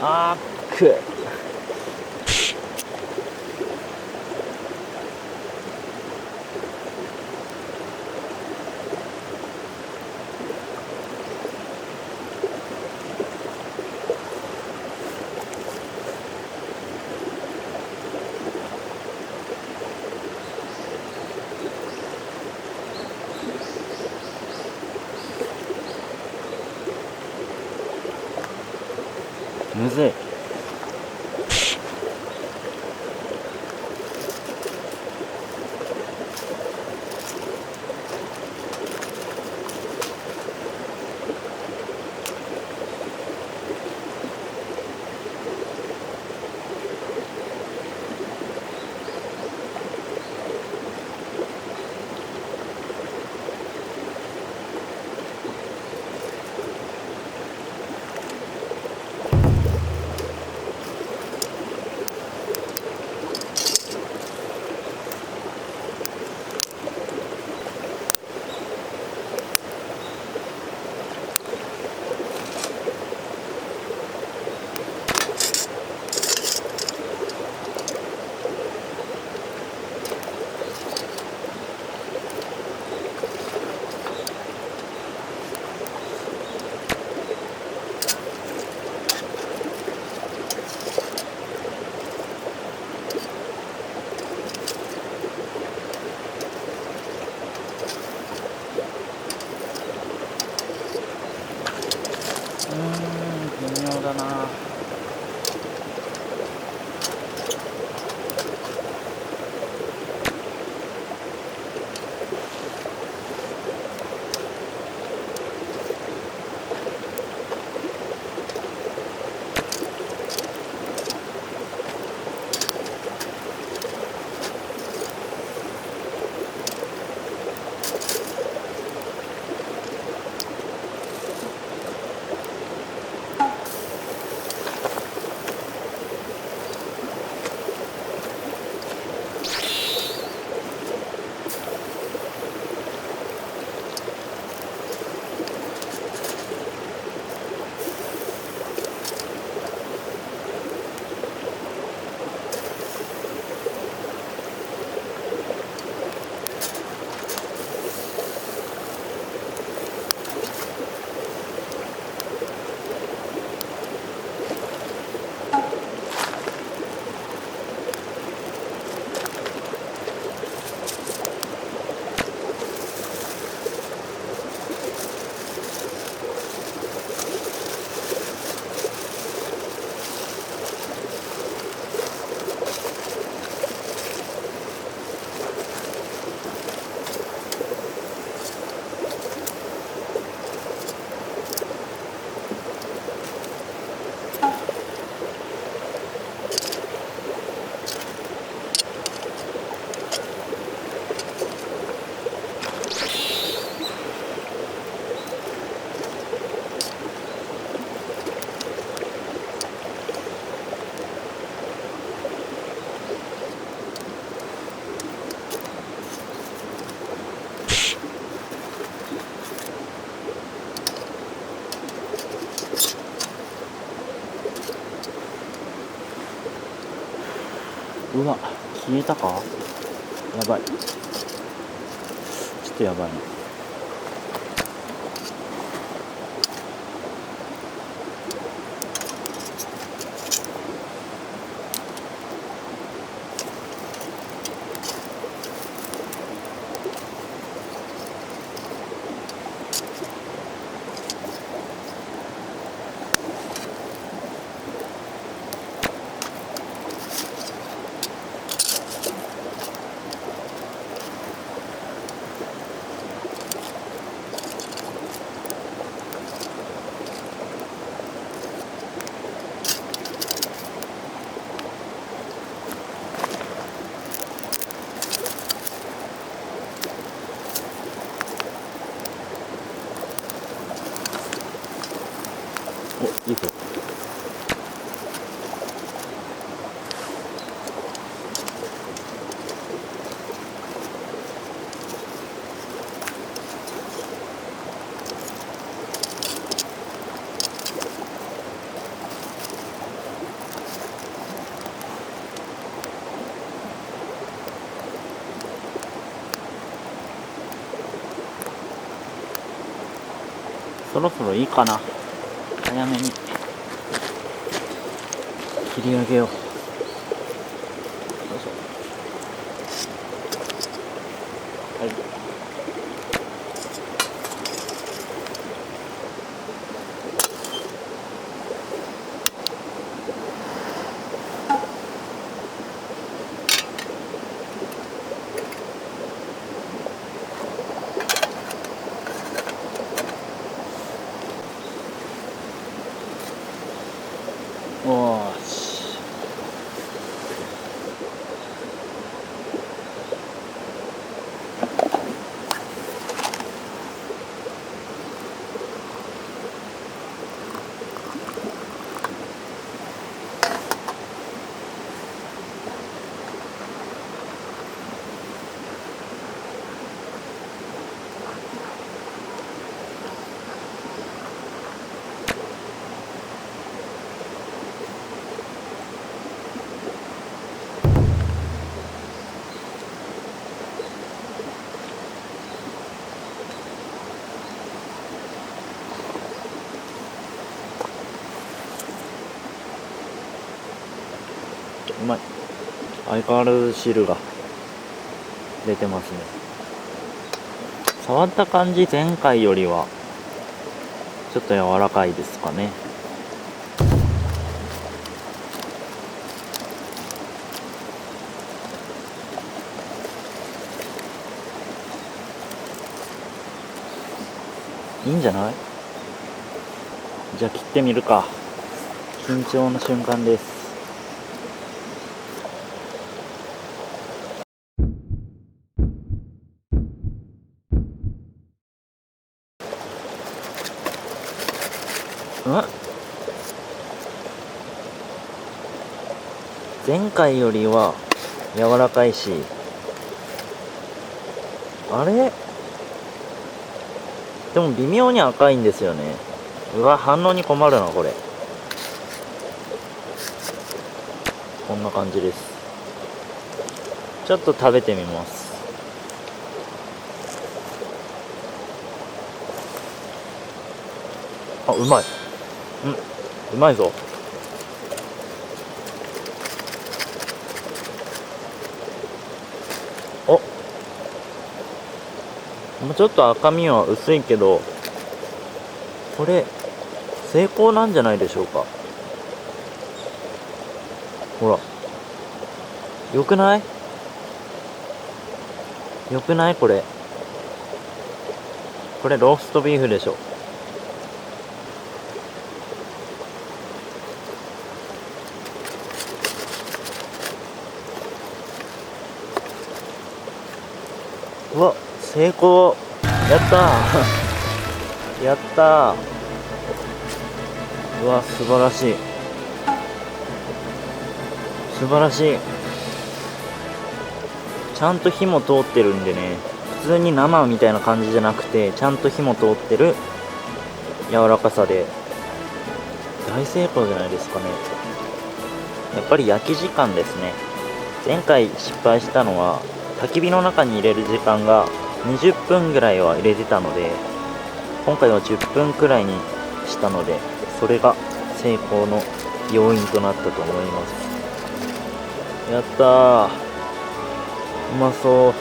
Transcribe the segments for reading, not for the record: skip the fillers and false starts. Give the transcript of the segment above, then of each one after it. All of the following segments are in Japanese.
あーくむずい。微妙だな。うわ、消えたか。やばい、ちょっとやばいな。お、いいぞ。そろそろいいかな。早めに切り上げよう。よいしょ。はい。おーし。うまい。相変わらず汁が出てますね。触った感じ、前回よりはちょっと柔らかいですかね。いいんじゃない？じゃあ切ってみるか。緊張の瞬間です。前回よりは柔らかいし、あれでも微妙に赤いんですよね。うわ、反応に困るなこれ。こんな感じです。ちょっと食べてみます。あ、うまい。うまいぞ。お、もうちょっと赤みは薄いけど、これ成功なんじゃないでしょうか。ほら、よくない？よくない？これローストビーフでしょ。うわ、成功。やったーやったー。うわ、素晴らしい。素晴らしい。ちゃんと火も通ってるんでね、普通に生みたいな感じじゃなくて、ちゃんと火も通ってる柔らかさで大成功じゃないですかね。やっぱり焼き時間ですね。前回失敗したのは焚き火の中に入れる時間が20分ぐらいは入れてたので、今回は10分くらいにしたので、それが成功の要因となったと思います。やったー、うまそう。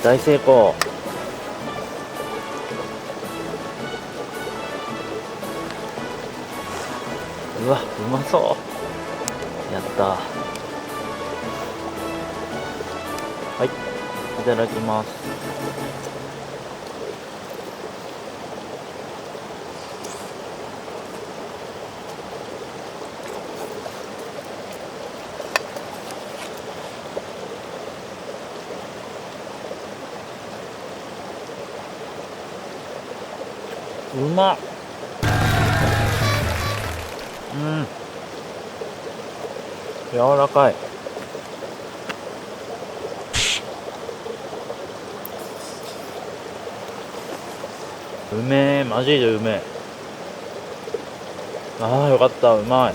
大成功。うわ、うまそう。やったー。はい、いただきます。うまっ。柔らかい。うめえ、マジでうめえ。ああ、よかった、うまい。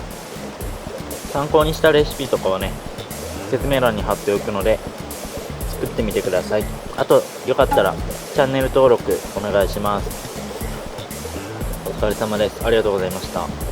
参考にしたレシピとかはね、説明欄に貼っておくので作ってみてください。あとよかったらチャンネル登録お願いします。お疲れ様です。ありがとうございました。